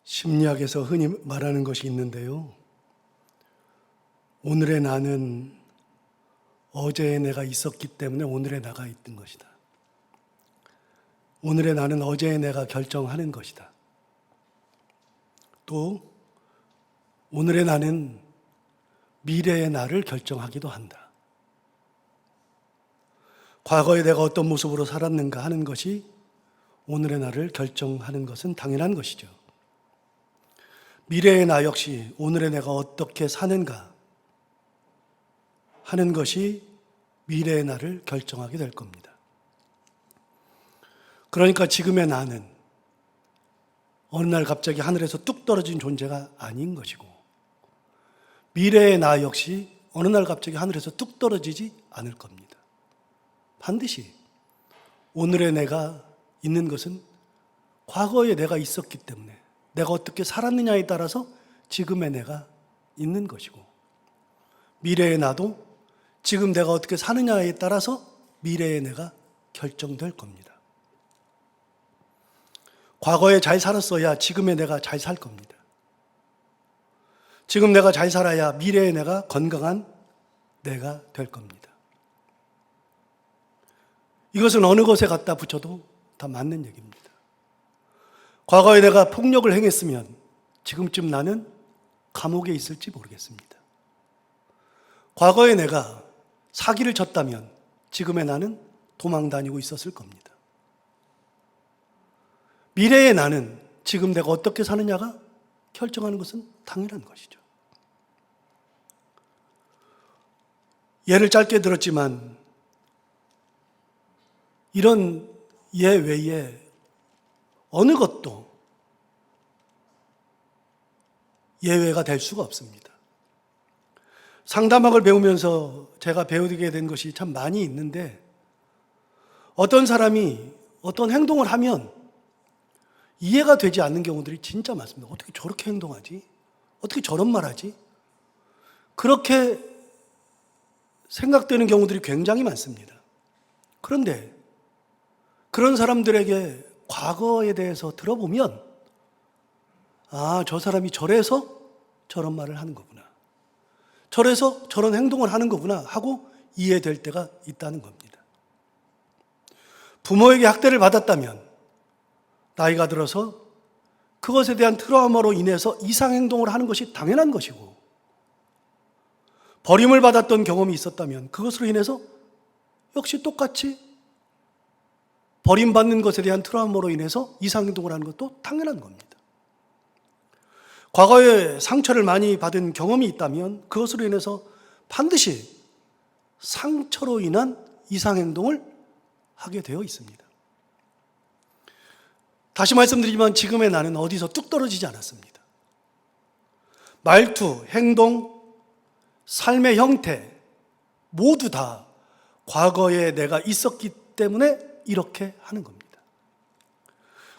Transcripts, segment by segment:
심리학에서 흔히 말하는 것이 있는데요. 오늘의 나는 어제의 내가 있었기 때문에 오늘의 나가 있던 것이다. 오늘의 나는 어제의 내가 결정하는 것이다. 또 오늘의 나는 미래의 나를 결정하기도 한다. 과거에 내가 어떤 모습으로 살았는가 하는 것이 오늘의 나를 결정하는 것은 당연한 것이죠. 미래의 나 역시 오늘의 내가 어떻게 사는가 하는 것이 미래의 나를 결정하게 될 겁니다. 그러니까 지금의 나는 어느 날 갑자기 하늘에서 뚝 떨어진 존재가 아닌 것이고, 미래의 나 역시 어느 날 갑자기 하늘에서 뚝 떨어지지 않을 겁니다. 반드시 오늘의 내가 있는 것은 과거에 내가 있었기 때문에 내가 어떻게 살았느냐에 따라서 지금의 내가 있는 것이고, 미래의 나도 지금 내가 어떻게 사느냐에 따라서 미래의 내가 결정될 겁니다. 과거에 잘 살았어야 지금의 내가 잘 살 겁니다. 지금 내가 잘 살아야 미래의 내가 건강한 내가 될 겁니다. 이것은 어느 것에 갖다 붙여도 다 맞는 얘기입니다. 과거에 내가 폭력을 행했으면 지금쯤 나는 감옥에 있을지 모르겠습니다. 과거에 내가 사기를 쳤다면 지금의 나는 도망 다니고 있었을 겁니다. 미래의 나는 지금 내가 어떻게 사느냐가 결정하는 것은 당연한 것이죠. 예를 짧게 들었지만 이런 예 외에 어느 것도 예외가 될 수가 없습니다. 상담학을 배우면서 제가 배우게 된 것이 참 많이 있는데, 어떤 사람이 어떤 행동을 하면 이해가 되지 않는 경우들이 진짜 많습니다. 어떻게 저렇게 행동하지? 어떻게 저런 말 하지? 그렇게 생각되는 경우들이 굉장히 많습니다. 그런데 그런 사람들에게 과거에 대해서 들어보면, 아, 저 사람이 저래서 저런 말을 하는 거구나, 저래서 저런 행동을 하는 거구나 하고 이해될 때가 있다는 겁니다. 부모에게 학대를 받았다면 나이가 들어서 그것에 대한 트라우마로 인해서 이상행동을 하는 것이 당연한 것이고, 버림을 받았던 경험이 있었다면 그것으로 인해서 역시 똑같이 버림받는 것에 대한 트라우마로 인해서 이상행동을 하는 것도 당연한 겁니다. 과거에 상처를 많이 받은 경험이 있다면 그것으로 인해서 반드시 상처로 인한 이상행동을 하게 되어 있습니다. 다시 말씀드리지만 지금의 나는 어디서 뚝 떨어지지 않았습니다. 말투, 행동, 삶의 형태 모두 다 과거에 내가 있었기 때문에 이렇게 하는 겁니다.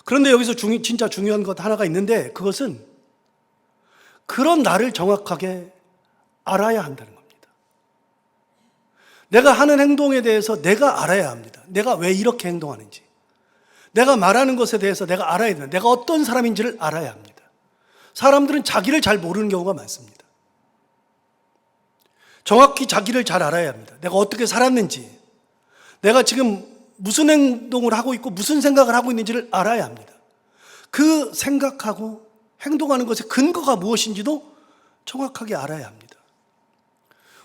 그런데 여기서 진짜 중요한 것 하나가 있는데, 그것은 그런 나를 정확하게 알아야 한다는 겁니다. 내가 하는 행동에 대해서 내가 알아야 합니다. 내가 왜 이렇게 행동하는지, 내가 말하는 것에 대해서 내가 알아야 됩니다. 내가 어떤 사람인지를 알아야 합니다. 사람들은 자기를 잘 모르는 경우가 많습니다. 정확히 자기를 잘 알아야 합니다. 내가 어떻게 살았는지, 내가 지금 무슨 행동을 하고 있고 무슨 생각을 하고 있는지를 알아야 합니다. 그 생각하고 행동하는 것의 근거가 무엇인지도 정확하게 알아야 합니다.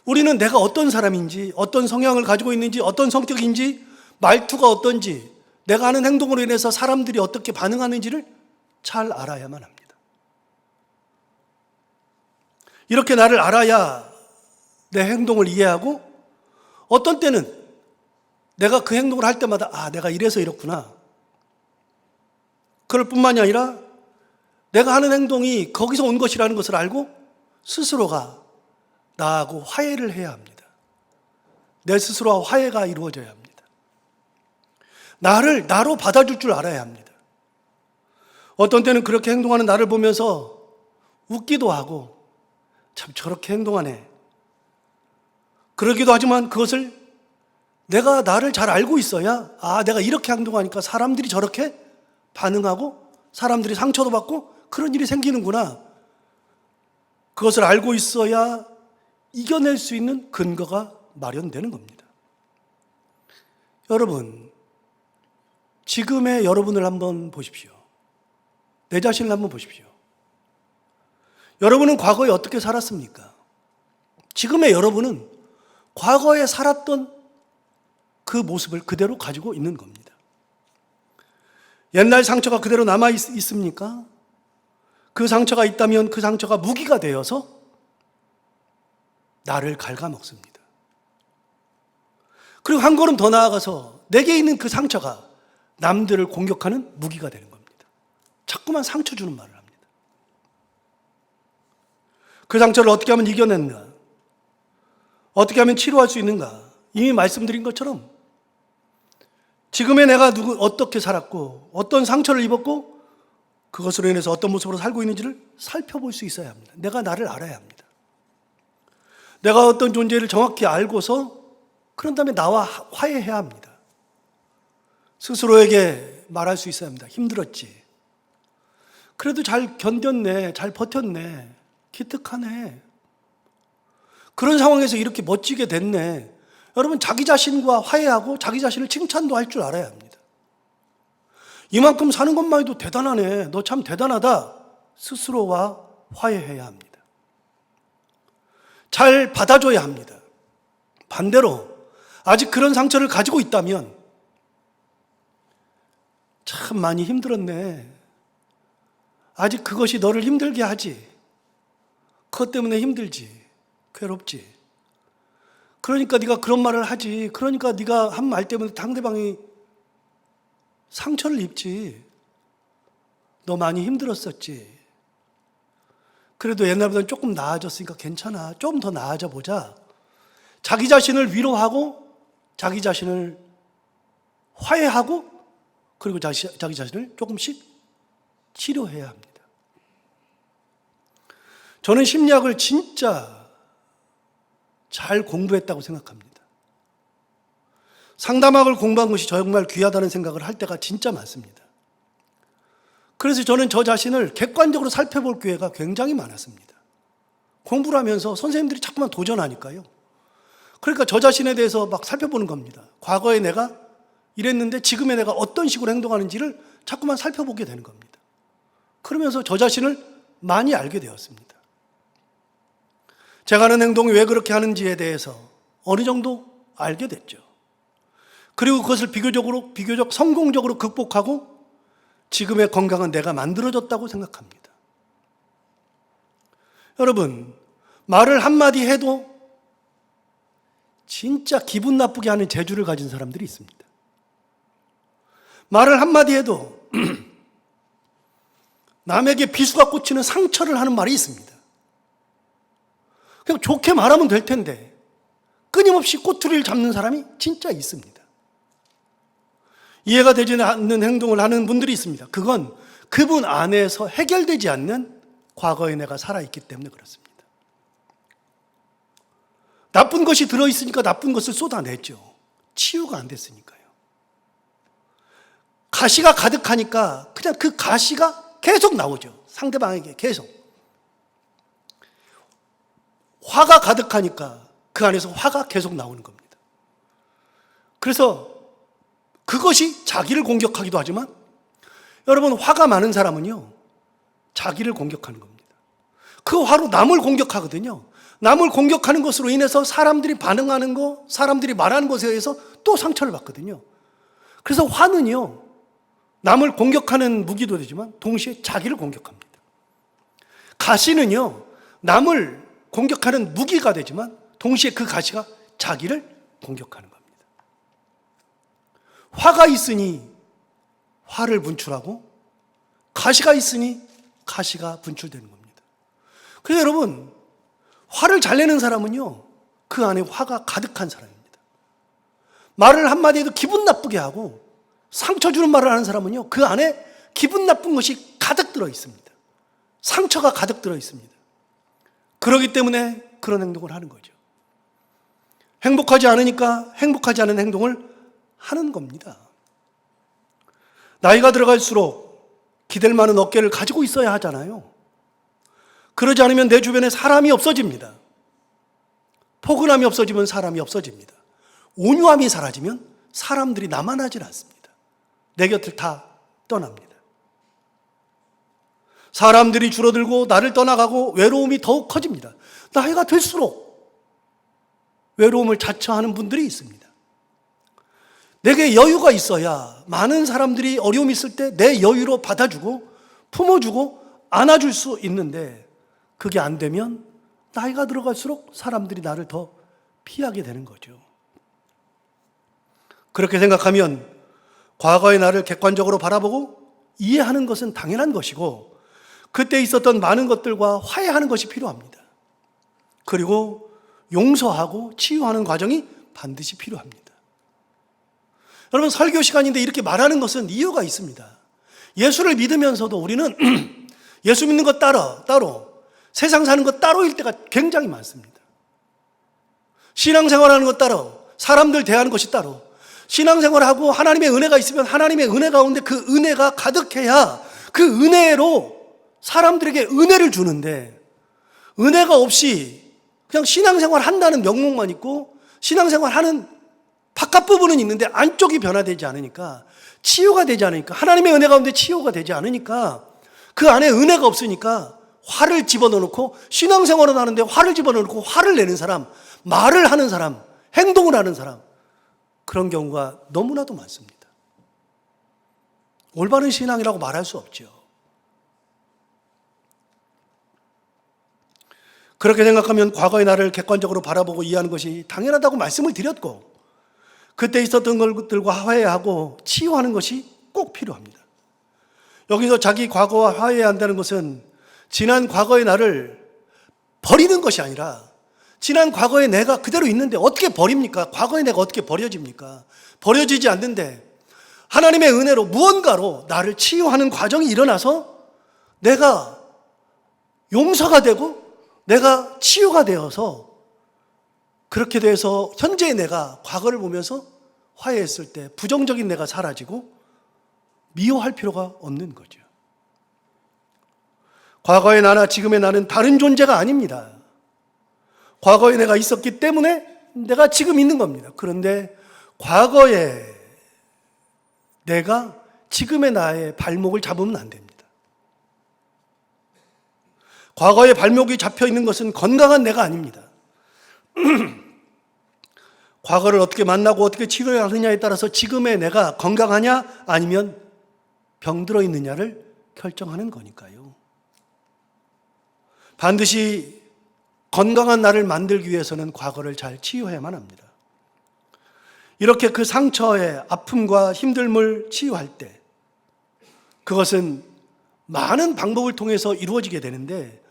우리는 내가 어떤 사람인지, 어떤 성향을 가지고 있는지, 어떤 성격인지, 말투가 어떤지, 내가 하는 행동으로 인해서 사람들이 어떻게 반응하는지를 잘 알아야만 합니다. 이렇게 나를 알아야 내 행동을 이해하고, 어떤 때는 내가 그 행동을 할 때마다 아, 내가 이래서 이렇구나, 그럴 뿐만이 아니라 내가 하는 행동이 거기서 온 것이라는 것을 알고 스스로가 나하고 화해를 해야 합니다. 내 스스로와 화해가 이루어져야 합니다. 나를 나로 받아줄 줄 알아야 합니다. 어떤 때는 그렇게 행동하는 나를 보면서 웃기도 하고, 참 저렇게 행동하네, 그러기도 하지만 그것을 내가 나를 잘 알고 있어야, 아, 내가 이렇게 행동하니까 사람들이 저렇게 반응하고 사람들이 상처도 받고 그런 일이 생기는구나. 그것을 알고 있어야 이겨낼 수 있는 근거가 마련되는 겁니다. 여러분, 지금의 여러분을 한번 보십시오. 내 자신을 한번 보십시오. 여러분은 과거에 어떻게 살았습니까? 지금의 여러분은 과거에 살았던 그 모습을 그대로 가지고 있는 겁니다. 옛날 상처가 그대로 남아 있습니까? 그 상처가 있다면 그 상처가 무기가 되어서 나를 갉아먹습니다. 그리고 한 걸음 더 나아가서 내게 있는 그 상처가 남들을 공격하는 무기가 되는 겁니다. 자꾸만 상처 주는 말을 합니다. 그 상처를 어떻게 하면 이겨냈는가? 어떻게 하면 치료할 수 있는가? 이미 말씀드린 것처럼 지금의 내가 어떻게 살았고 어떤 상처를 입었고 그것으로 인해서 어떤 모습으로 살고 있는지를 살펴볼 수 있어야 합니다. 내가 나를 알아야 합니다. 내가 어떤 존재를 정확히 알고서 그런 다음에 나와 화해해야 합니다. 스스로에게 말할 수 있어야 합니다. 힘들었지. 그래도 잘 견뎠네. 잘 버텼네. 기특하네. 그런 상황에서 이렇게 멋지게 됐네. 여러분, 자기 자신과 화해하고 자기 자신을 칭찬도 할 줄 알아야 합니다. 이만큼 사는 것만 해도 대단하네. 너 참 대단하다. 스스로와 화해해야 합니다. 잘 받아줘야 합니다. 반대로 아직 그런 상처를 가지고 있다면 참 많이 힘들었네. 아직 그것이 너를 힘들게 하지. 그것 때문에 힘들지. 괴롭지. 그러니까 네가 그런 말을 하지. 그러니까 네가 한 말 때문에 상대방이 상처를 입지. 너 많이 힘들었었지. 그래도 옛날보다는 조금 나아졌으니까 괜찮아. 좀 더 나아져 보자. 자기 자신을 위로하고 자기 자신을 화해하고 그리고 자기 자신을 조금씩 치료해야 합니다. 저는 심리학을 진짜 잘 공부했다고 생각합니다. 상담학을 공부한 것이 정말 귀하다는 생각을 할 때가 진짜 많습니다. 그래서 저는 저 자신을 객관적으로 살펴볼 기회가 굉장히 많았습니다. 공부를 하면서 선생님들이 자꾸만 도전하니까요. 그러니까 저 자신에 대해서 막 살펴보는 겁니다. 과거에 내가 이랬는데 지금의 내가 어떤 식으로 행동하는지를 자꾸만 살펴보게 되는 겁니다. 그러면서 저 자신을 많이 알게 되었습니다. 제가 하는 행동이 왜 그렇게 하는지에 대해서 어느 정도 알게 됐죠. 그리고 그것을 비교적 성공적으로 극복하고 지금의 건강한 내가 만들어졌다고 생각합니다. 여러분, 말을 한마디 해도 진짜 기분 나쁘게 하는 재주를 가진 사람들이 있습니다. 말을 한마디 해도 남에게 비수가 꽂히는 상처를 하는 말이 있습니다. 그냥 좋게 말하면 될 텐데 끊임없이 꼬투리를 잡는 사람이 진짜 있습니다. 이해가 되지 않는 행동을 하는 분들이 있습니다. 그건 그분 안에서 해결되지 않는 과거의 내가 살아있기 때문에 그렇습니다. 나쁜 것이 들어있으니까 나쁜 것을 쏟아내죠. 치유가 안 됐으니까요. 가시가 가득하니까 그냥 그 가시가 계속 나오죠. 상대방에게 계속. 화가 가득하니까 그 안에서 화가 계속 나오는 겁니다. 그래서 그것이 자기를 공격하기도 하지만 여러분, 화가 많은 사람은요, 자기를 공격하는 겁니다. 그 화로 남을 공격하거든요. 남을 공격하는 것으로 인해서 사람들이 반응하는 거, 사람들이 말하는 것에 의해서 또 상처를 받거든요. 그래서 화는요, 남을 공격하는 무기도 되지만 동시에 자기를 공격합니다. 가시는요, 남을 공격하는 무기가 되지만 동시에 그 가시가 자기를 공격하는 겁니다. 화가 있으니 화를 분출하고 가시가 있으니 가시가 분출되는 겁니다. 그래서 여러분, 화를 잘 내는 사람은요, 그 안에 화가 가득한 사람입니다. 말을 한마디 해도 기분 나쁘게 하고 상처 주는 말을 하는 사람은요, 그 안에 기분 나쁜 것이 가득 들어 있습니다. 상처가 가득 들어 있습니다. 그렇기 때문에 그런 행동을 하는 거죠. 행복하지 않으니까 행복하지 않은 행동을 하는 겁니다. 나이가 들어갈수록 기댈 만한 어깨를 가지고 있어야 하잖아요. 그러지 않으면 내 주변에 사람이 없어집니다. 포근함이 없어지면 사람이 없어집니다. 온유함이 사라지면 사람들이 나만 하질 않습니다. 내 곁을 다 떠납니다. 사람들이 줄어들고 나를 떠나가고 외로움이 더욱 커집니다. 나이가 들수록 외로움을 자처하는 분들이 있습니다. 내게 여유가 있어야 많은 사람들이 어려움이 있을 때 내 여유로 받아주고 품어주고 안아줄 수 있는데, 그게 안 되면 나이가 들어갈수록 사람들이 나를 더 피하게 되는 거죠. 그렇게 생각하면 과거의 나를 객관적으로 바라보고 이해하는 것은 당연한 것이고, 그때 있었던 많은 것들과 화해하는 것이 필요합니다. 그리고 용서하고 치유하는 과정이 반드시 필요합니다. 여러분, 설교 시간인데 이렇게 말하는 것은 이유가 있습니다. 예수를 믿으면서도 우리는 예수 믿는 것 따로, 세상 사는 것 따로일 때가 굉장히 많습니다. 신앙생활하는 것 따로, 사람들 대하는 것이 따로, 신앙생활하고 하나님의 은혜가 있으면 하나님의 은혜 가운데 그 은혜가 가득해야 그 은혜로 사람들에게 은혜를 주는데, 은혜가 없이 그냥 신앙생활 한다는 명목만 있고 신앙생활 하는 바깥 부분은 있는데 안쪽이 변화되지 않으니까, 치유가 되지 않으니까, 하나님의 은혜 가운데 치유가 되지 않으니까, 그 안에 은혜가 없으니까 화를 집어넣고, 신앙생활은 하는데 화를 집어넣고 화를 내는 사람, 말을 하는 사람, 행동을 하는 사람, 그런 경우가 너무나도 많습니다. 올바른 신앙이라고 말할 수 없죠. 그렇게 생각하면 과거의 나를 객관적으로 바라보고 이해하는 것이 당연하다고 말씀을 드렸고, 그때 있었던 것들과 화해하고 치유하는 것이 꼭 필요합니다. 여기서 자기 과거와 화해한다는 것은 지난 과거의 나를 버리는 것이 아니라, 지난 과거의 내가 그대로 있는데 어떻게 버립니까? 과거의 내가 어떻게 버려집니까? 버려지지 않는데 하나님의 은혜로 무언가로 나를 치유하는 과정이 일어나서 내가 용서가 되고 내가 치유가 되어서, 그렇게 돼서 현재의 내가 과거를 보면서 화해했을 때 부정적인 내가 사라지고 미워할 필요가 없는 거죠. 과거의 나나 지금의 나는 다른 존재가 아닙니다. 과거의 내가 있었기 때문에 내가 지금 있는 겁니다. 그런데 과거의 내가 지금의 나의 발목을 잡으면 안 됩니다. 과거의 발목이 잡혀 있는 것은 건강한 내가 아닙니다. 과거를 어떻게 만나고 어떻게 치료하느냐에 따라서 지금의 내가 건강하냐 아니면 병들어 있느냐를 결정하는 거니까요. 반드시 건강한 나를 만들기 위해서는 과거를 잘 치유해야만 합니다. 이렇게 그 상처의 아픔과 힘듦을 치유할 때 그것은 많은 방법을 통해서 이루어지게 되는데,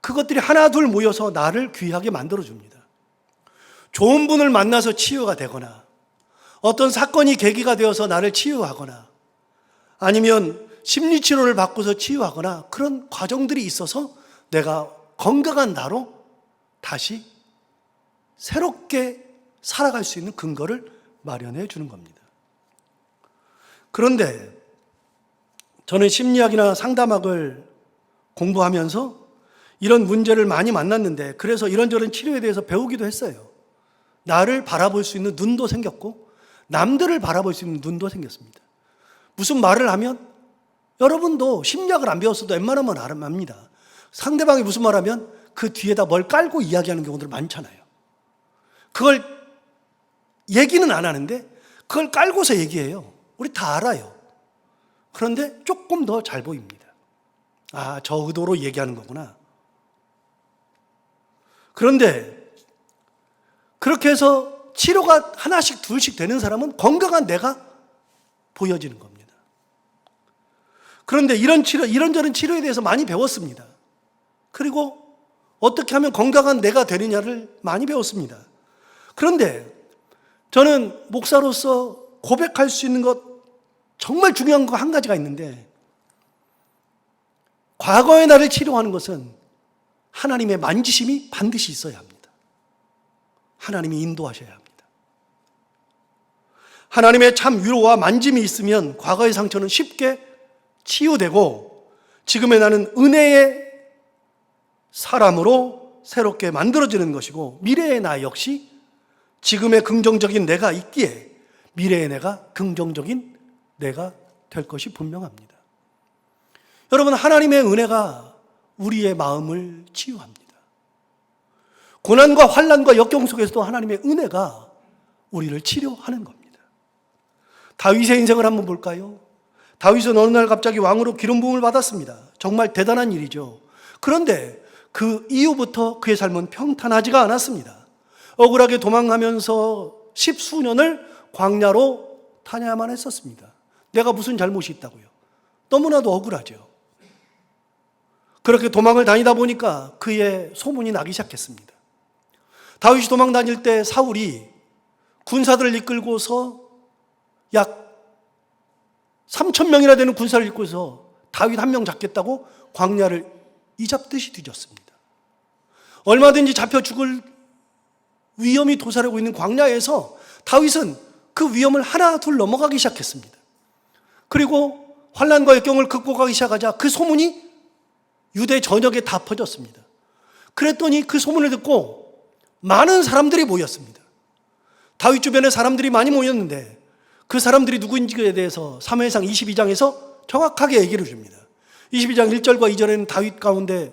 그것들이 하나 둘 모여서 나를 귀하게 만들어줍니다. 좋은 분을 만나서 치유가 되거나, 어떤 사건이 계기가 되어서 나를 치유하거나, 아니면 심리치료를 받고서 치유하거나, 그런 과정들이 있어서 내가 건강한 나로 다시 새롭게 살아갈 수 있는 근거를 마련해 주는 겁니다. 그런데 저는 심리학이나 상담학을 공부하면서 이런 문제를 많이 만났는데, 그래서 이런저런 치료에 대해서 배우기도 했어요. 나를 바라볼 수 있는 눈도 생겼고 남들을 바라볼 수 있는 눈도 생겼습니다. 무슨 말을 하면, 여러분도 심리학을 안 배웠어도 웬만하면 압니다. 상대방이 무슨 말하면 그 뒤에다 뭘 깔고 이야기하는 경우들 많잖아요. 그걸 얘기는 안 하는데 그걸 깔고서 얘기해요. 우리 다 알아요. 그런데 조금 더 잘 보입니다. 아, 저 의도로 얘기하는 거구나. 그런데 그렇게 해서 치료가 하나씩 둘씩 되는 사람은 건강한 내가 보여지는 겁니다. 그런데 이런저런 치료에 대해서 많이 배웠습니다. 그리고 어떻게 하면 건강한 내가 되느냐를 많이 배웠습니다. 그런데 저는 목사로서 고백할 수 있는 것, 정말 중요한 거 한 가지가 있는데, 과거의 나를 치료하는 것은 하나님의 만지심이 반드시 있어야 합니다. 하나님이 인도하셔야 합니다. 하나님의 참 위로와 만짐이 있으면 과거의 상처는 쉽게 치유되고 지금의 나는 은혜의 사람으로 새롭게 만들어지는 것이고, 미래의 나 역시 지금의 긍정적인 내가 있기에 미래의 내가 긍정적인 내가 될 것이 분명합니다. 여러분, 하나님의 은혜가 우리의 마음을 치유합니다. 고난과 환난과 역경 속에서도 하나님의 은혜가 우리를 치료하는 겁니다. 다윗의 인생을 한번 볼까요? 다윗은 어느 날 갑자기 왕으로 기름 부음을 받았습니다. 정말 대단한 일이죠. 그런데 그 이후부터 그의 삶은 평탄하지가 않았습니다. 억울하게 도망가면서 10수년을 광야로 다녀야만 했었습니다. 내가 무슨 잘못이 있다고요? 너무나도 억울하죠. 그렇게 도망을 다니다 보니까 그의 소문이 나기 시작했습니다. 다윗이 도망 다닐 때 사울이 군사들을 이끌고서 약 3,000명이나 되는 군사를 이끌고서 다윗 한 명 잡겠다고 광야를 이잡듯이 뒤졌습니다. 얼마든지 잡혀 죽을 위험이 도사리고 있는 광야에서 다윗은 그 위험을 하나 둘 넘어가기 시작했습니다. 그리고 환난과 역경을 극복하기 시작하자 그 소문이 유대 전역에 다 퍼졌습니다. 그랬더니 그 소문을 듣고 많은 사람들이 모였습니다. 다윗 주변에 사람들이 많이 모였는데 그 사람들이 누구인지에 대해서 사무엘상 22장에서 정확하게 얘기를 줍니다. 22장 1절과 2절에는 다윗 가운데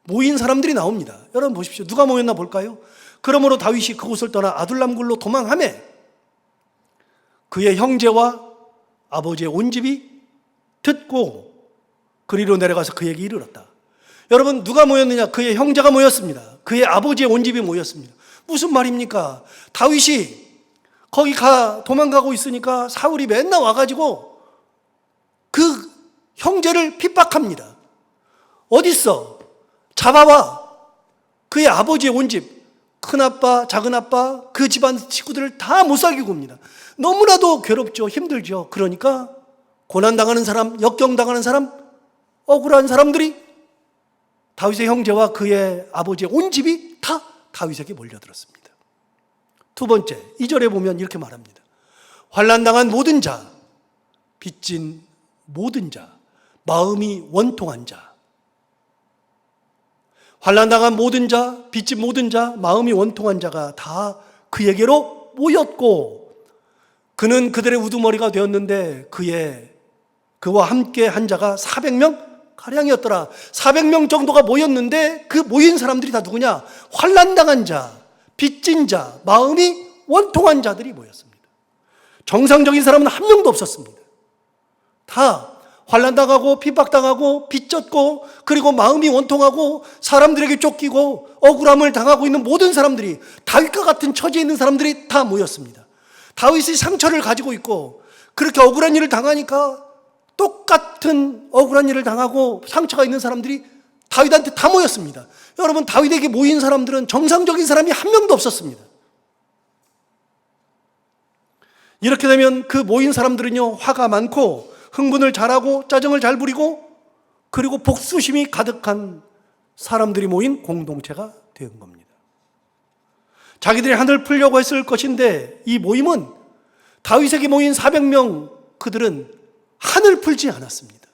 모인 사람들이 나옵니다. 여러분 보십시오. 누가 모였나 볼까요? 그러므로 다윗이 그곳을 떠나 아둘람 굴로 도망하매 그의 형제와 아버지의 온 집이 듣고 그리로 내려가서 그에게 이르렀다. 여러분, 누가 모였느냐? 그의 형제가 모였습니다. 그의 아버지의 온 집이 모였습니다. 무슨 말입니까? 다윗이 거기 도망가고 있으니까 사울이 맨날 와가지고 그 형제를 핍박합니다. 어딨어? 잡아와. 그의 아버지의 온 집, 큰아빠, 작은아빠, 그 집안 식구들을 다 못 살게 굽니다. 너무나도 괴롭죠. 힘들죠. 그러니까 고난당하는 사람, 역경당하는 사람, 억울한 사람들이 다윗의 형제와 그의 아버지의 온 집이 다 다윗에게 몰려들었습니다. 두 번째, 2절에 보면 이렇게 말합니다. 환난당한 모든 자, 빚진 모든 자, 마음이 원통한 자. 환난당한 모든 자, 빚진 모든 자, 마음이 원통한 자가 다 그에게로 모였고 그는 그들의 우두머리가 되었는데 그와 함께 한 자가 400명 가량이었더라. 400명 정도가 모였는데 그 모인 사람들이 다 누구냐? 환난당한 자, 빚진 자, 마음이 원통한 자들이 모였습니다. 정상적인 사람은 한 명도 없었습니다. 다 환난당하고 핍박당하고 빚졌고 그리고 마음이 원통하고 사람들에게 쫓기고 억울함을 당하고 있는 모든 사람들이, 다윗과 같은 처지에 있는 사람들이 다 모였습니다. 다윗이 상처를 가지고 있고 그렇게 억울한 일을 당하니까 똑같은 억울한 일을 당하고 상처가 있는 사람들이 다윗한테 다 모였습니다. 여러분, 다윗에게 모인 사람들은 정상적인 사람이 한 명도 없었습니다. 이렇게 되면 그 모인 사람들은요, 화가 많고 흥분을 잘하고 짜증을 잘 부리고 그리고 복수심이 가득한 사람들이 모인 공동체가 된 겁니다. 자기들이 한을 풀려고 했을 것인데 이 모임은 다윗에게 모인 400명 그들은 한을 풀지 않았습니다.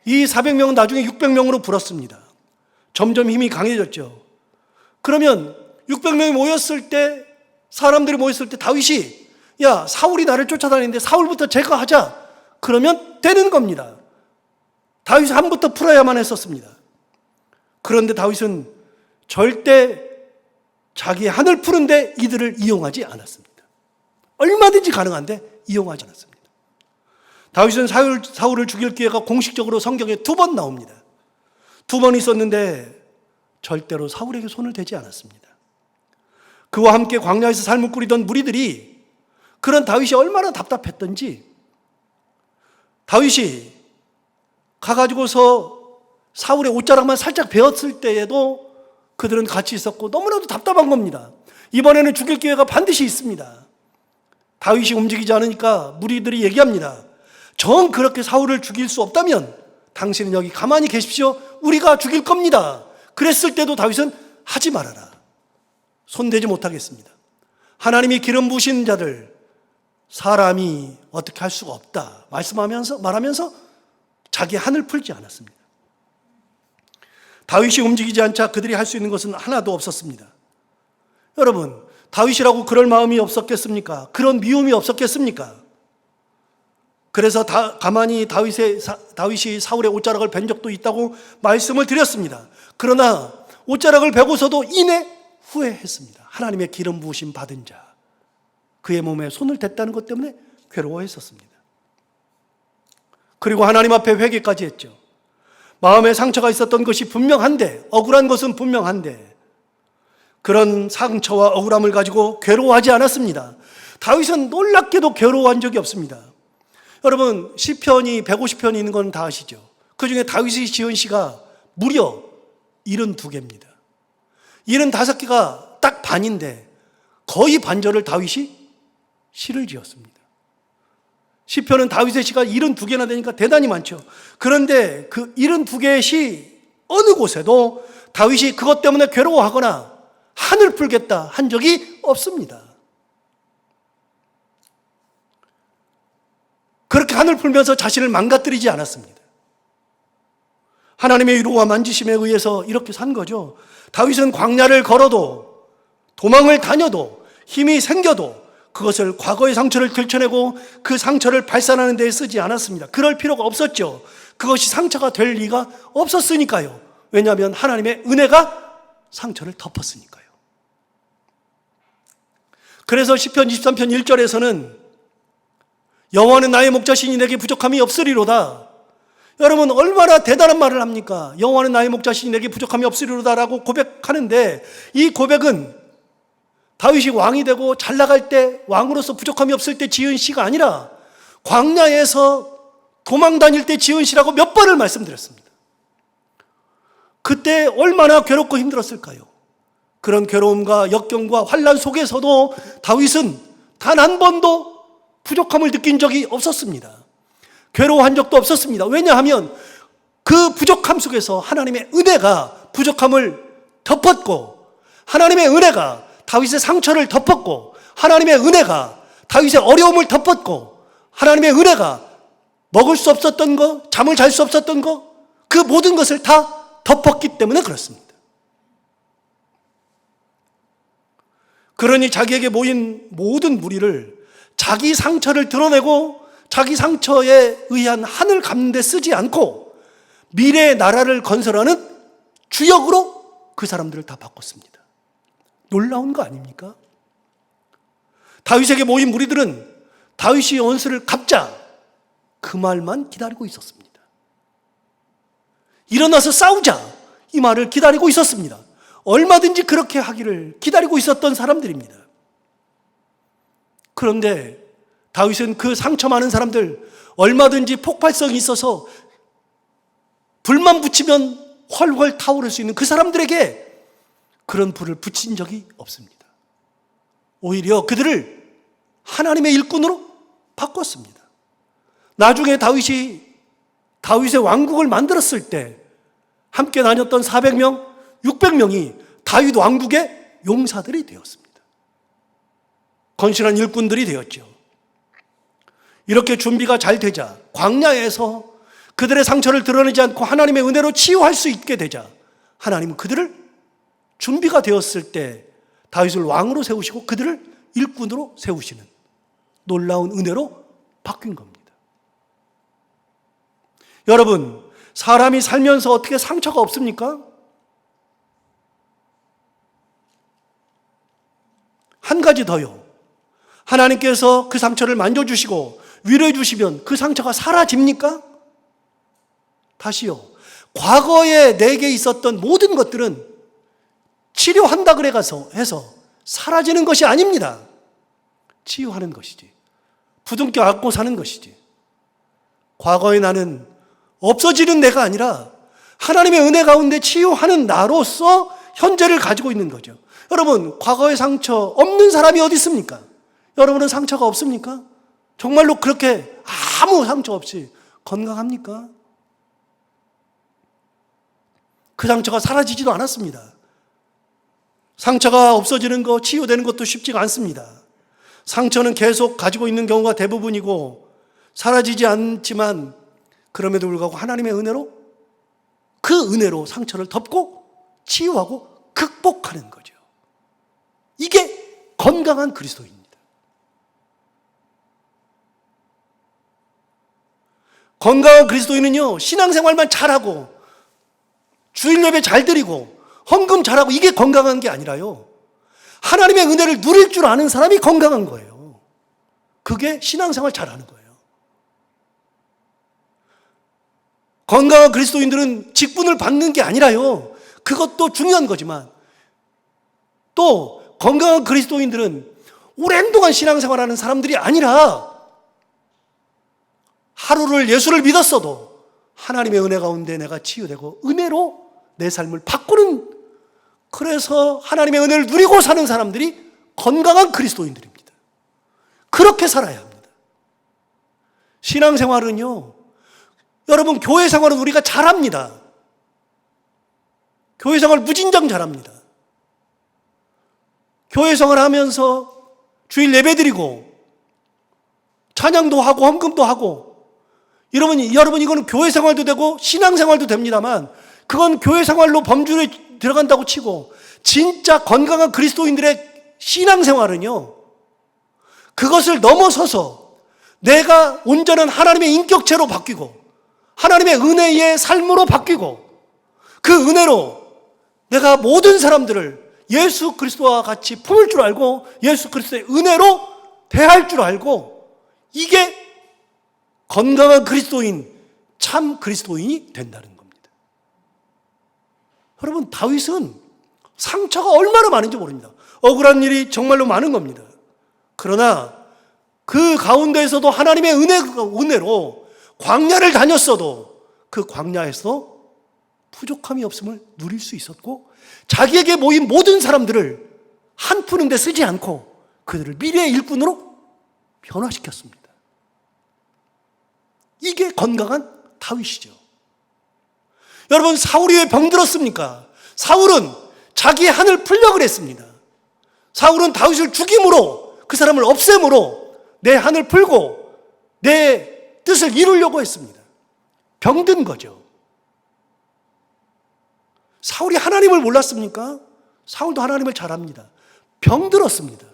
이 400명은 나중에 600명으로 불었습니다. 점점 힘이 강해졌죠. 그러면 600명이 모였을 때, 사람들이 모였을 때 다윗이 야, 사울이 나를 쫓아다니는데 사울부터 제거하자. 그러면 되는 겁니다. 다윗이 한부터 풀어야만 했었습니다. 그런데 다윗은 절대 자기의 한을 푸는데 이들을 이용하지 않았습니다. 얼마든지 가능한데 이용하지 않았습니다. 다윗은 사울을 죽일 기회가 공식적으로 성경에 2번 나옵니다. 2번 있었는데 절대로 사울에게 손을 대지 않았습니다. 그와 함께 광야에서 삶을 꾸리던 무리들이 그런 다윗이 얼마나 답답했던지 다윗이 가가지고서 사울의 옷자락만 살짝 베었을 때에도 그들은 같이 있었고 너무나도 답답한 겁니다. 이번에는 죽일 기회가 반드시 있습니다. 다윗이 움직이지 않으니까 무리들이 얘기합니다. 정 그렇게 사울을 죽일 수 없다면 당신은 여기 가만히 계십시오. 우리가 죽일 겁니다. 그랬을 때도 다윗은 하지 말아라. 손대지 못하겠습니다. 하나님이 기름 부으신 자들, 사람이 어떻게 할 수가 없다 말하면서 자기 한을 풀지 않았습니다. 다윗이 움직이지 않자 그들이 할 수 있는 것은 하나도 없었습니다. 여러분, 다윗이라고 그럴 마음이 없었겠습니까? 그런 미움이 없었겠습니까? 그래서 가만히 다윗이 사울의 옷자락을 벤 적도 있다고 말씀을 드렸습니다. 그러나 옷자락을 베고서도 이내 후회했습니다. 하나님의 기름 부으심 받은 자, 그의 몸에 손을 댔다는 것 때문에 괴로워했었습니다. 그리고 하나님 앞에 회개까지 했죠. 마음에 상처가 있었던 것이 분명한데, 억울한 것은 분명한데, 그런 상처와 억울함을 가지고 괴로워하지 않았습니다. 다윗은 놀랍게도 괴로워한 적이 없습니다. 여러분, 시편이 150편이 있는 건 다 아시죠? 그 중에 다윗이 지은 시가 무려 72개입니다. 75개가 딱 반인데 거의 반절을 다윗이 시를 지었습니다. 시편은 다윗의 시가 72개나 되니까 대단히 많죠. 그런데 그 72개의 시 어느 곳에도 다윗이 그것 때문에 괴로워하거나 한을 풀겠다 한 적이 없습니다. 그렇게 한을 풀면서 자신을 망가뜨리지 않았습니다. 하나님의 위로와 만지심에 의해서 이렇게 산 거죠. 다윗은 광야를 걸어도, 도망을 다녀도, 힘이 생겨도 그것을, 과거의 상처를 들춰내고 그 상처를 발산하는 데에 쓰지 않았습니다. 그럴 필요가 없었죠. 그것이 상처가 될 리가 없었으니까요. 왜냐하면 하나님의 은혜가 상처를 덮었으니까요. 그래서 시편 23편 1절에서는 여호와는 나의 목자시니 내게 부족함이 없으리로다. 여러분, 얼마나 대단한 말을 합니까? 여호와는 나의 목자시니 내게 부족함이 없으리로다라고 고백하는데, 이 고백은 다윗이 왕이 되고 잘 나갈 때, 왕으로서 부족함이 없을 때 지은 시가 아니라 광야에서 도망 다닐 때 지은 시라고 몇 번을 말씀드렸습니다. 그때 얼마나 괴롭고 힘들었을까요? 그런 괴로움과 역경과 환난 속에서도 다윗은 단 한 번도 부족함을 느낀 적이 없었습니다. 괴로워한 적도 없었습니다. 왜냐하면 그 부족함 속에서 하나님의 은혜가 부족함을 덮었고, 하나님의 은혜가 다윗의 상처를 덮었고, 하나님의 은혜가 다윗의 어려움을 덮었고, 하나님의 은혜가 먹을 수 없었던 것, 잠을 잘 수 없었던 것, 그 모든 것을 다 덮었기 때문에 그렇습니다. 그러니 자기에게 모인 모든 무리를 자기 상처를 드러내고 자기 상처에 의한 한을 갚는 데 쓰지 않고 미래의 나라를 건설하는 주역으로 그 사람들을 다 바꿨습니다. 놀라운 거 아닙니까? 다윗에게 모인 무리들은 다윗이 원수를 갚자, 그 말만 기다리고 있었습니다. 일어나서 싸우자, 이 말을 기다리고 있었습니다. 얼마든지 그렇게 하기를 기다리고 있었던 사람들입니다. 그런데 다윗은 그 상처 많은 사람들, 얼마든지 폭발성이 있어서 불만 붙이면 훨훨 타오를 수 있는 그 사람들에게 그런 불을 붙인 적이 없습니다. 오히려 그들을 하나님의 일꾼으로 바꿨습니다. 나중에 다윗의 왕국을 만들었을 때 함께 다녔던 400명, 600명이 다윗 왕국의 용사들이 되었습니다. 건실한 일꾼들이 되었죠. 이렇게 준비가 잘 되자, 광야에서 그들의 상처를 드러내지 않고 하나님의 은혜로 치유할 수 있게 되자, 하나님은 그들을 준비가 되었을 때 다윗을 왕으로 세우시고 그들을 일꾼으로 세우시는 놀라운 은혜로 바뀐 겁니다. 여러분, 사람이 살면서 어떻게 상처가 없습니까? 한 가지 더요. 하나님께서 그 상처를 만져주시고 위로해 주시면 그 상처가 사라집니까? 다시요. 과거에 내게 있었던 모든 것들은 치료한다 그래 해서 사라지는 것이 아닙니다. 치유하는 것이지. 부둥켜 안고 사는 것이지. 과거의 나는 없어지는 내가 아니라 하나님의 은혜 가운데 치유하는 나로서 현재를 가지고 있는 거죠. 여러분, 과거의 상처 없는 사람이 어디 있습니까? 여러분은 상처가 없습니까? 정말로 그렇게 아무 상처 없이 건강합니까? 그 상처가 사라지지도 않았습니다. 상처가 없어지는 거, 치유되는 것도 쉽지가 않습니다. 상처는 계속 가지고 있는 경우가 대부분이고 사라지지 않지만 그럼에도 불구하고 하나님의 은혜로 그 은혜로 상처를 덮고 치유하고 극복하는 거죠. 이게 건강한 그리스도인입니다. 건강한 그리스도인은요, 신앙생활만 잘하고 주일 예배 잘 드리고 헌금 잘하고 이게 건강한 게 아니라요, 하나님의 은혜를 누릴 줄 아는 사람이 건강한 거예요. 그게 신앙생활 잘하는 거예요. 건강한 그리스도인들은 직분을 받는 게 아니라요, 그것도 중요한 거지만 또 건강한 그리스도인들은 오랜 동안 신앙생활하는 사람들이 아니라 하루를 예수를 믿었어도 하나님의 은혜 가운데 내가 치유되고 은혜로 내 삶을 바꾸는, 그래서 하나님의 은혜를 누리고 사는 사람들이 건강한 그리스도인들입니다. 그렇게 살아야 합니다. 신앙생활은요, 여러분 교회 생활은 우리가 잘합니다. 교회 생활 무진장 잘합니다. 교회 생활 하면서 주일 예배 드리고 찬양도 하고 헌금도 하고, 여러분 이거는 교회 생활도 되고 신앙 생활도 됩니다만 그건 교회 생활로 범주에 들어간다고 치고, 진짜 건강한 그리스도인들의 신앙 생활은요, 그것을 넘어서서 내가 온전한 하나님의 인격체로 바뀌고 하나님의 은혜의 삶으로 바뀌고 그 은혜로 내가 모든 사람들을 예수 그리스도와 같이 품을 줄 알고 예수 그리스도의 은혜로 대할 줄 알고, 이게 건강한 그리스도인, 참 그리스도인이 된다는 겁니다. 여러분, 다윗은 상처가 얼마나 많은지 모릅니다. 억울한 일이 정말로 많은 겁니다. 그러나 그 가운데에서도 하나님의 은혜로 광야를 다녔어도 그 광야에서 부족함이 없음을 누릴 수 있었고, 자기에게 모인 모든 사람들을 한 푸는 데 쓰지 않고 그들을 미래의 일꾼으로 변화시켰습니다. 이게 건강한 다윗이죠. 여러분, 사울이 왜 병들었습니까? 사울은 자기의 한을 풀려고 그랬습니다. 사울은 다윗을 죽임으로, 그 사람을 없앰으로 내 한을 풀고 내 뜻을 이루려고 했습니다. 병든 거죠. 사울이 하나님을 몰랐습니까? 사울도 하나님을 잘 압니다. 병들었습니다.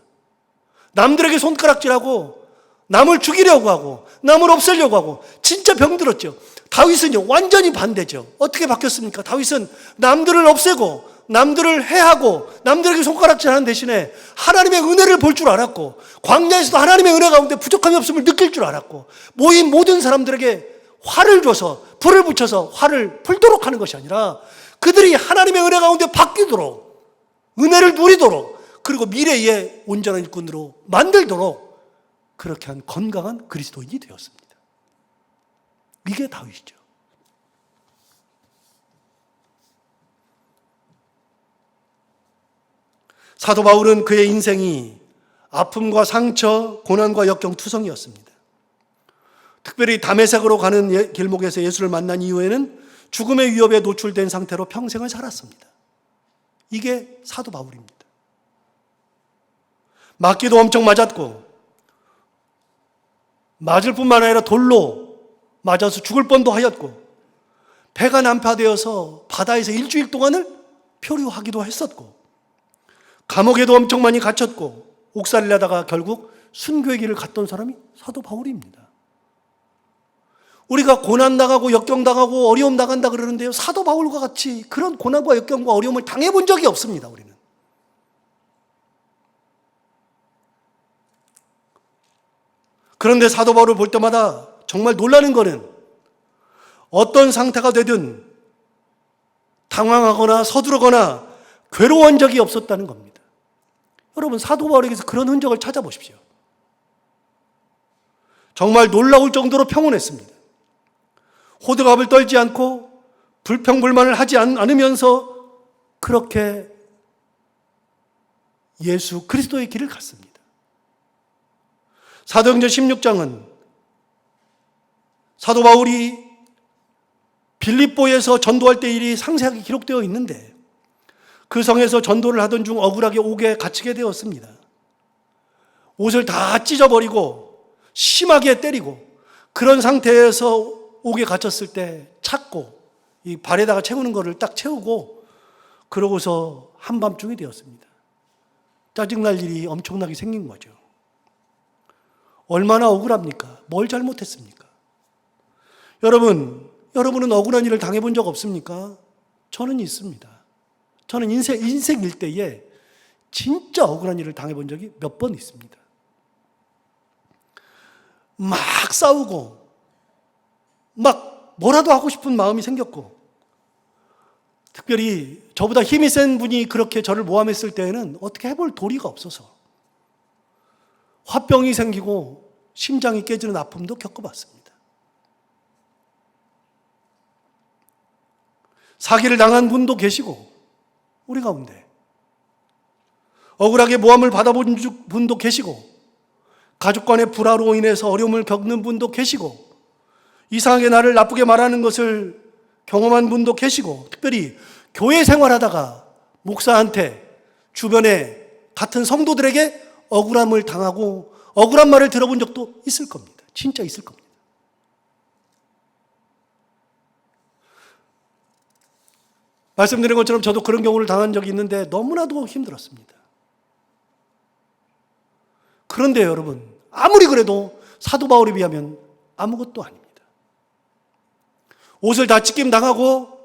남들에게 손가락질하고 남을 죽이려고 하고 남을 없애려고 하고 진짜 병들었죠. 다윗은요, 완전히 반대죠. 어떻게 바뀌었습니까? 다윗은 남들을 없애고 남들을 해하고 남들에게 손가락질하는 대신에 하나님의 은혜를 볼 줄 알았고, 광야에서도 하나님의 은혜 가운데 부족함이 없음을 느낄 줄 알았고, 모인 모든 사람들에게 화를 줘서 불을 붙여서 화를 풀도록 하는 것이 아니라 그들이 하나님의 은혜 가운데 바뀌도록, 은혜를 누리도록, 그리고 미래의 온전한 일꾼으로 만들도록 그렇게 한 건강한 그리스도인이 되었습니다. 이게 다윗이죠. 사도 바울은 그의 인생이 아픔과 상처, 고난과 역경 투성이었습니다. 특별히 다메섹으로 가는 길목에서 예수를 만난 이후에는 죽음의 위협에 노출된 상태로 평생을 살았습니다. 이게 사도 바울입니다. 맞기도 엄청 맞았고, 맞을 뿐만 아니라 돌로 맞아서 죽을 뻔도 하였고, 배가 난파되어서 바다에서 일주일 동안을 표류하기도 했었고, 감옥에도 엄청 많이 갇혔고, 옥살이를 하다가 결국 순교의 길을 갔던 사람이 사도 바울입니다. 우리가 고난당하고 역경당하고 어려움 당한다 그러는데요, 사도 바울과 같이 그런 고난과 역경과 어려움을 당해본 적이 없습니다. 우리는. 그런데 사도 바울을 볼 때마다 정말 놀라는 거는 어떤 상태가 되든 당황하거나 서두르거나 괴로운 적이 없었다는 겁니다. 여러분, 사도 바울에게서 그런 흔적을 찾아보십시오. 정말 놀라울 정도로 평온했습니다. 호들갑을 떨지 않고 불평불만을 하지 않으면서 그렇게 예수 그리스도의 길을 갔습니다. 사도행전 16장은 사도 바울이 빌립보에서 전도할 때 일이 상세하게 기록되어 있는데, 그 성에서 전도를 하던 중 억울하게 옥에 갇히게 되었습니다. 옷을 다 찢어버리고 심하게 때리고 그런 상태에서 옥에 갇혔을 때 찾고 이 발에다가 채우는 거를 딱 채우고 그러고서 한밤중이 되었습니다. 짜증날 일이 엄청나게 생긴 거죠. 얼마나 억울합니까? 뭘 잘못했습니까? 여러분은 억울한 일을 당해본 적 없습니까? 저는 있습니다. 저는 인생 일대에 진짜 억울한 일을 당해본 적이 몇 번 있습니다. 막 싸우고 막 뭐라도 하고 싶은 마음이 생겼고, 특별히 저보다 힘이 센 분이 그렇게 저를 모함했을 때에는 어떻게 해볼 도리가 없어서 화병이 생기고 심장이 깨지는 아픔도 겪어봤습니다. 사기를 당한 분도 계시고 우리 가운데 억울하게 모함을 받아본 분도 계시고 가족 간의 불화로 인해서 어려움을 겪는 분도 계시고 이상하게 나를 나쁘게 말하는 것을 경험한 분도 계시고, 특별히 교회 생활하다가 목사한테 주변에 같은 성도들에게 억울함을 당하고 억울한 말을 들어본 적도 있을 겁니다. 진짜 있을 겁니다. 말씀드린 것처럼 저도 그런 경우를 당한 적이 있는데 너무나도 힘들었습니다. 그런데 여러분, 아무리 그래도 사도 바울에 비하면 아무것도 아닙니다. 옷을 다 찢김 당하고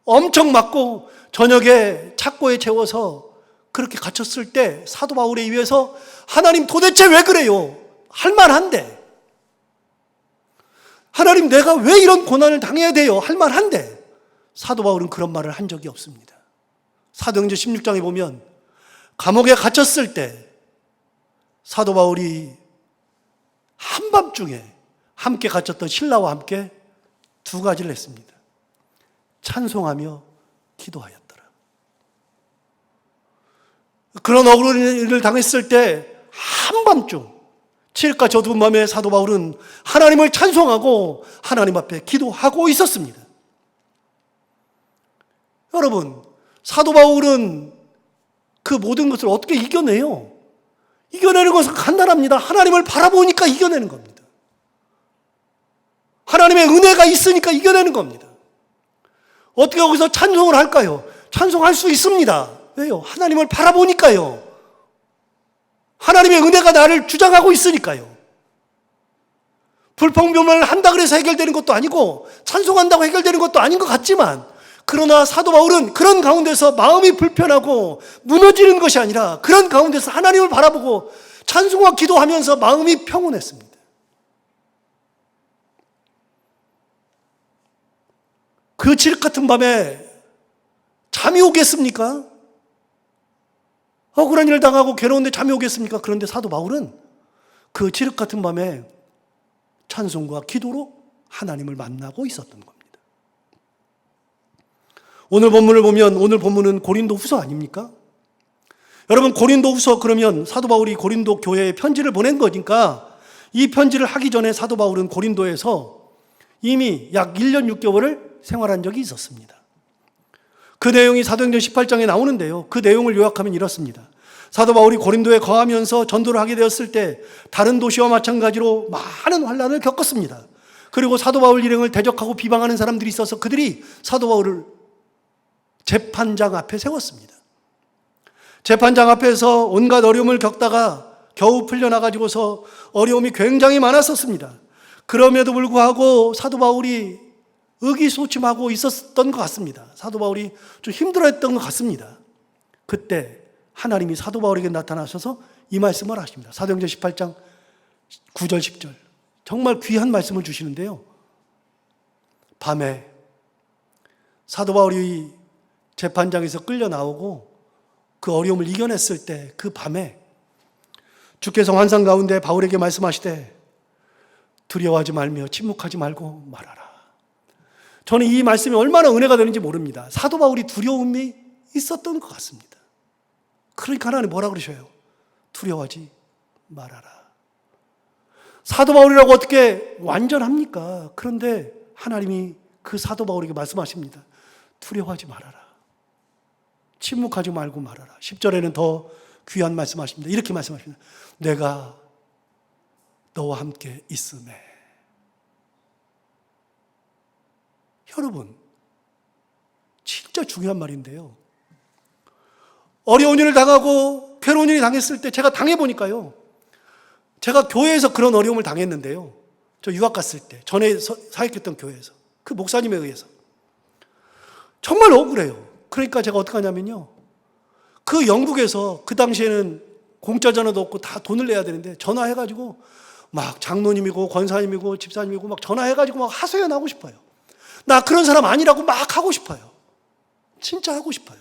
엄청 맞고 저녁에 착고에 채워서 그렇게 갇혔을 때 사도 바울에 의해서 하나님 도대체 왜 그래요? 할 만한데. 하나님 내가 왜 이런 고난을 당해야 돼요? 할 만한데. 사도 바울은 그런 말을 한 적이 없습니다. 사도행전 16장에 보면 감옥에 갇혔을 때 사도 바울이 한밤중에 함께 갇혔던 신라와 함께 두 가지를 했습니다. 찬송하며 기도하였더라. 그런 억울한 일을 당했을 때 한밤중 칠흑과 저두운 밤에 사도 바울은 하나님을 찬송하고 하나님 앞에 기도하고 있었습니다. 여러분, 사도 바울은 그 모든 것을 어떻게 이겨내요? 이겨내는 것은 간단합니다. 하나님을 바라보니까 이겨내는 겁니다. 하나님의 은혜가 있으니까 이겨내는 겁니다. 어떻게 거기서 찬송을 할까요? 찬송할 수 있습니다. 왜요? 하나님을 바라보니까요. 하나님의 은혜가 나를 주장하고 있으니까요. 불평불만을 한다 그래서 해결되는 것도 아니고 찬송한다고 해결되는 것도 아닌 것 같지만, 그러나 사도 바울은 그런 가운데서 마음이 불편하고 무너지는 것이 아니라 그런 가운데서 하나님을 바라보고 찬송과 기도하면서 마음이 평온했습니다. 그 칠흑 같은 밤에 잠이 오겠습니까? 억울한 일을 당하고 괴로운데 잠이 오겠습니까? 그런데 사도 바울은 그 칠흑 같은 밤에 찬송과 기도로 하나님을 만나고 있었던 겁니다. 오늘 본문을 보면 오늘 본문은 고린도 후서 아닙니까? 여러분, 고린도 후서 그러면 사도 바울이 고린도 교회에 편지를 보낸 거니까 이 편지를 하기 전에 사도 바울은 고린도에서 이미 약 1년 6개월을 생활한 적이 있었습니다. 그 내용이 사도행전 18장에 나오는데요. 그 내용을 요약하면 이렇습니다. 사도 바울이 고린도에 거하면서 전도를 하게 되었을 때 다른 도시와 마찬가지로 많은 환난을 겪었습니다. 그리고 사도 바울 일행을 대적하고 비방하는 사람들이 있어서 그들이 사도 바울을 재판장 앞에 세웠습니다. 재판장 앞에서 온갖 어려움을 겪다가 겨우 풀려나가지고서 어려움이 굉장히 많았었습니다. 그럼에도 불구하고 사도 바울이 의기소침하고 있었던 것 같습니다. 사도 바울이 좀 힘들어했던 것 같습니다. 그때 하나님이 사도 바울에게 나타나셔서 이 말씀을 하십니다. 사도행전 18장 9절 10절 정말 귀한 말씀을 주시는데요. 밤에 사도 바울이 재판장에서 끌려 나오고 그 어려움을 이겨냈을 때 그 밤에 주께서 환상 가운데 바울에게 말씀하시되 두려워하지 말며 침묵하지 말고 말하라. 저는 이 말씀이 얼마나 은혜가 되는지 모릅니다. 사도 바울이 두려움이 있었던 것 같습니다. 그러니까 하나님 뭐라 그러셔요? 두려워하지 말아라. 사도 바울이라고 어떻게 완전합니까? 그런데 하나님이 그 사도 바울에게 말씀하십니다. 두려워하지 말아라. 침묵하지 말고 말아라. 10절에는 더 귀한 말씀하십니다. 이렇게 말씀하십니다. 내가 너와 함께 있음에. 여러분, 진짜 중요한 말인데요. 어려운 일을 당하고 괴로운 일을 당했을 때 제가 당해보니까요. 제가 교회에서 그런 어려움을 당했는데요. 저 유학 갔을 때, 전에 사역했던 교회에서, 그 목사님에 의해서. 정말 억울해요. 그러니까 제가 어떻게 하냐면요. 그 영국에서 그 당시에는 공짜 전화도 없고 다 돈을 내야 되는데 전화해가지고 막 장로님이고 권사님이고 집사님이고 막 전화해가지고 막 하소연하고 싶어요. 나 그런 사람 아니라고 막 하고 싶어요. 진짜 하고 싶어요.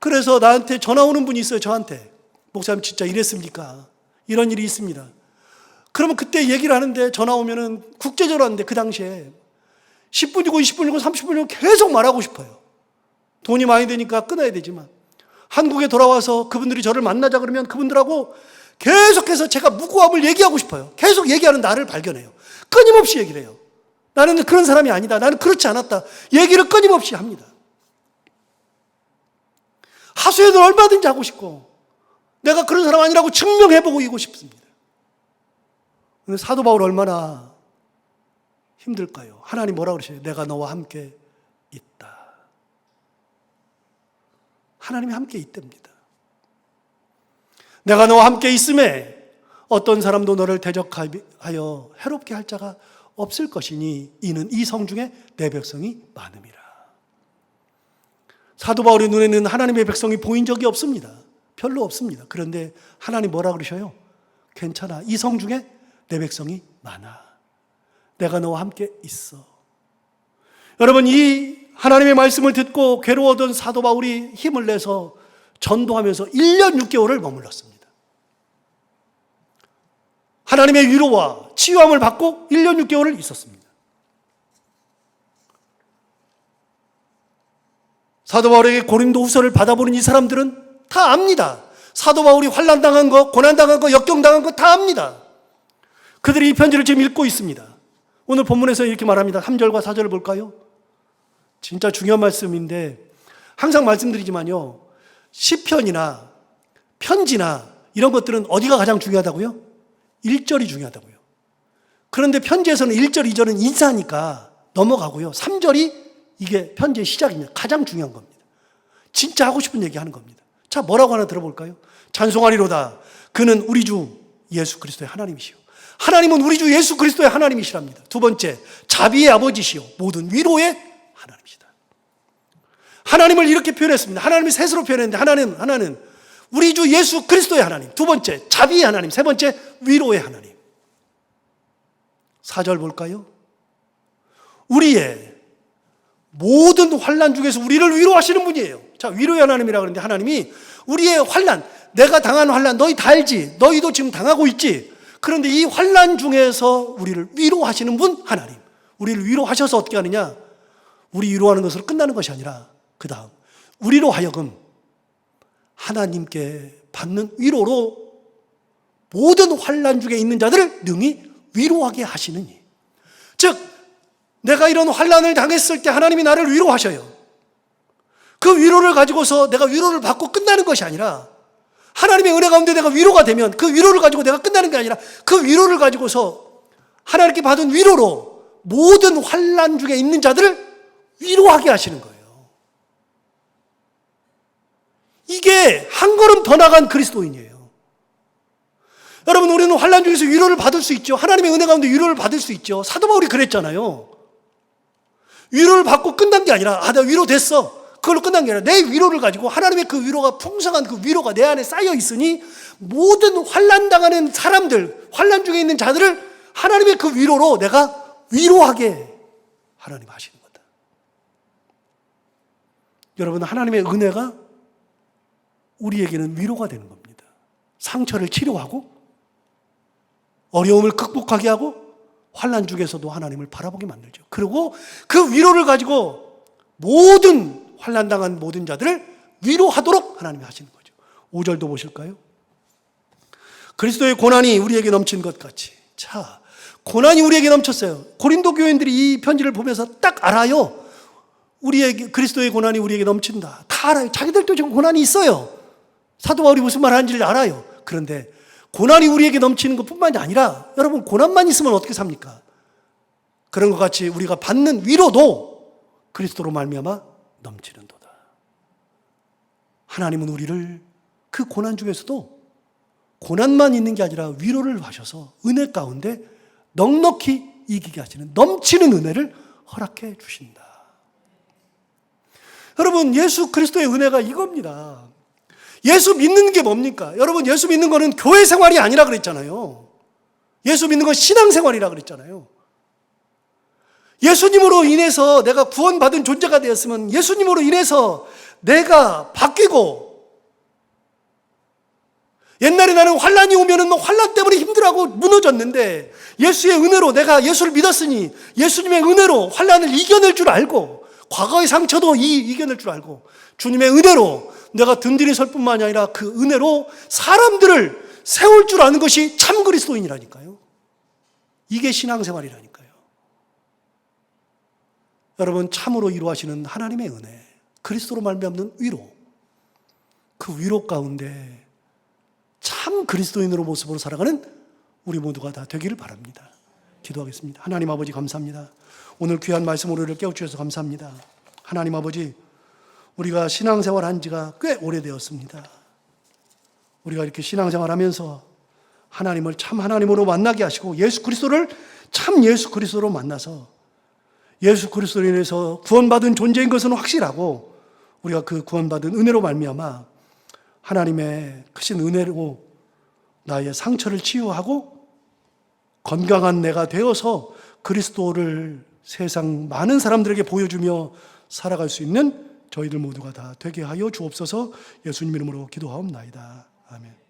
그래서 나한테 전화 오는 분이 있어요. 저한테. 목사님 진짜 이랬습니까? 이런 일이 있습니다. 그러면 그때 얘기를 하는데 전화 오면은 국제적으로 하는데 그 당시에 10분이고 20분이고 30분이고 계속 말하고 싶어요. 돈이 많이 되니까 끊어야 되지만 한국에 돌아와서 그분들이 저를 만나자 그러면 그분들하고 계속해서 제가 무고함을 얘기하고 싶어요. 계속 얘기하는 나를 발견해요. 끊임없이 얘기를 해요. 나는 그런 사람이 아니다. 나는 그렇지 않았다. 얘기를 끊임없이 합니다. 하소연을 얼마든지 하고 싶고 내가 그런 사람 아니라고 증명해보고 싶습니다. 사도 바울 얼마나 힘들까요? 하나님 뭐라 그러셔요? 내가 너와 함께 있다. 하나님이 함께 있답니다. 내가 너와 함께 있음에 어떤 사람도 너를 대적하여 해롭게 할 자가 없을 것이니 이는 이 성 중에 내 백성이 많음이라. 사도 바울의 눈에는 하나님의 백성이 보인 적이 없습니다. 별로 없습니다. 그런데 하나님 뭐라 그러셔요? 괜찮아. 이 성 중에 내 백성이 많아. 내가 너와 함께 있어. 여러분, 이 하나님의 말씀을 듣고 괴로워던 사도 바울이 힘을 내서 전도하면서 1년 6개월을 머물렀습니다. 하나님의 위로와 치유함을 받고 1년 6개월을 있었습니다. 사도 바울에게 고린도 후서를 받아보는 이 사람들은 다 압니다. 사도 바울이 환난당한 거, 고난당한 거, 역경당한 거 다 압니다. 그들이 이 편지를 지금 읽고 있습니다. 오늘 본문에서 이렇게 말합니다. 3절과 4절을 볼까요? 진짜 중요한 말씀인데 항상 말씀드리지만요. 시편이나 편지나 이런 것들은 어디가 가장 중요하다고요? 1절이 중요하다고요. 그런데 편지에서는 1절, 2절은 인사하니까 넘어가고요. 3절이 이게 편지의 시작입니다. 가장 중요한 겁니다. 진짜 하고 싶은 얘기 하는 겁니다. 자, 뭐라고 하나 들어볼까요? 찬송하리로다. 그는 우리 주 예수 그리스도의 하나님이시오. 하나님은 우리 주 예수 그리스도의 하나님이시랍니다. 두 번째, 자비의 아버지시오. 모든 위로의 하나님이시다. 하나님을 이렇게 표현했습니다. 하나님이 셋으로 표현했는데 하나는 우리 주 예수 그리스도의 하나님. 두 번째, 자비의 하나님. 세 번째, 위로의 하나님. 4절 볼까요? 우리의 모든 환난 중에서 우리를 위로하시는 분이에요. 자, 위로의 하나님이라고 그러는데 하나님이 우리의 환난, 내가 당한 환난 너희 다 알지? 너희도 지금 당하고 있지? 그런데 이 환난 중에서 우리를 위로하시는 분 하나님. 우리를 위로하셔서 어떻게 하느냐? 우리 위로하는 것으로 끝나는 것이 아니라 그 다음 우리로 하여금 하나님께 받는 위로로 모든 환난 중에 있는 자들을 능히 위로하게 하시느니. 즉 내가 이런 환난을 당했을 때 하나님이 나를 위로하셔요. 그 위로를 가지고서 내가 위로를 받고 끝나는 것이 아니라 하나님의 은혜 가운데 내가 위로가 되면 그 위로를 가지고 내가 끝나는 게 아니라 그 위로를 가지고서 하나님께 받은 위로로 모든 환난 중에 있는 자들을 위로하게 하시는 거예요. 이게 한 걸음 더 나간 그리스도인이에요. 여러분, 우리는 환난 중에서 위로를 받을 수 있죠. 하나님의 은혜 가운데 위로를 받을 수 있죠. 사도 바울이 그랬잖아요. 위로를 받고 끝난 게 아니라 내가 위로됐어. 그걸로 끝난 게 아니라 내 위로를 가지고 하나님의 그 위로가 풍성한 그 위로가 내 안에 쌓여 있으니 모든 환난 당하는 사람들, 환난 중에 있는 자들을 하나님의 그 위로로 내가 위로하게 하나님 하시는 거다. 여러분, 하나님의 은혜가 우리에게는 위로가 되는 겁니다. 상처를 치료하고 어려움을 극복하게 하고 환난 중에서도 하나님을 바라보게 만들죠. 그리고 그 위로를 가지고 모든 환난 당한 모든 자들을 위로하도록 하나님이 하시는 거죠. 5절도 보실까요? 그리스도의 고난이 우리에게 넘친 것 같이. 자, 고난이 우리에게 넘쳤어요. 고린도 교인들이 이 편지를 보면서 딱 알아요. 우리에게 그리스도의 고난이 우리에게 넘친다. 다 알아요. 자기들도 지금 고난이 있어요. 사도 바울이 무슨 말 하는지를 알아요. 그런데 고난이 우리에게 넘치는 것뿐만이 아니라 여러분 고난만 있으면 어떻게 삽니까? 그런 것 같이 우리가 받는 위로도 그리스도로 말미암아 넘치는도다. 하나님은 우리를 그 고난 중에서도 고난만 있는 게 아니라 위로를 하셔서 은혜 가운데 넉넉히 이기게 하시는 넘치는 은혜를 허락해 주신다. 여러분 예수 그리스도의 은혜가 이겁니다. 예수 믿는 게 뭡니까? 여러분 예수 믿는 거는 교회 생활이 아니라 그랬잖아요. 예수 믿는 건 신앙생활이라 그랬잖아요. 예수님으로 인해서 내가 구원받은 존재가 되었으면 예수님으로 인해서 내가 바뀌고, 옛날에 나는 환난이 오면은 환난 때문에 힘들어하고 무너졌는데 예수의 은혜로 내가 예수를 믿었으니 예수님의 은혜로 환난을 이겨낼 줄 알고, 과거의 상처도 이겨낼 줄 알고, 주님의 은혜로 내가 든든히 설 뿐만이 아니라 그 은혜로 사람들을 세울 줄 아는 것이 참 그리스도인이라니까요. 이게 신앙생활이라니까요. 여러분 참으로 이루하시는 하나님의 은혜, 그리스도로 말미암는 위로, 그 위로 가운데 참 그리스도인으로 모습으로 살아가는 우리 모두가 다 되기를 바랍니다. 기도하겠습니다. 하나님 아버지 감사합니다. 오늘 귀한 말씀으로 우리를 깨워주셔서 감사합니다. 하나님 아버지, 우리가 신앙생활 한 지가 꽤 오래되었습니다. 우리가 이렇게 신앙생활 하면서 하나님을 참 하나님으로 만나게 하시고 예수 그리스도를 참 예수 그리스도로 만나서 예수 그리스도로 인해서 구원받은 존재인 것은 확실하고, 우리가 그 구원받은 은혜로 말미암아 하나님의 크신 은혜로 나의 상처를 치유하고 건강한 내가 되어서 그리스도를 세상 많은 사람들에게 보여주며 살아갈 수 있는 저희들 모두가 다 되게 하여 주옵소서. 예수님 이름으로 기도하옵나이다. 아멘.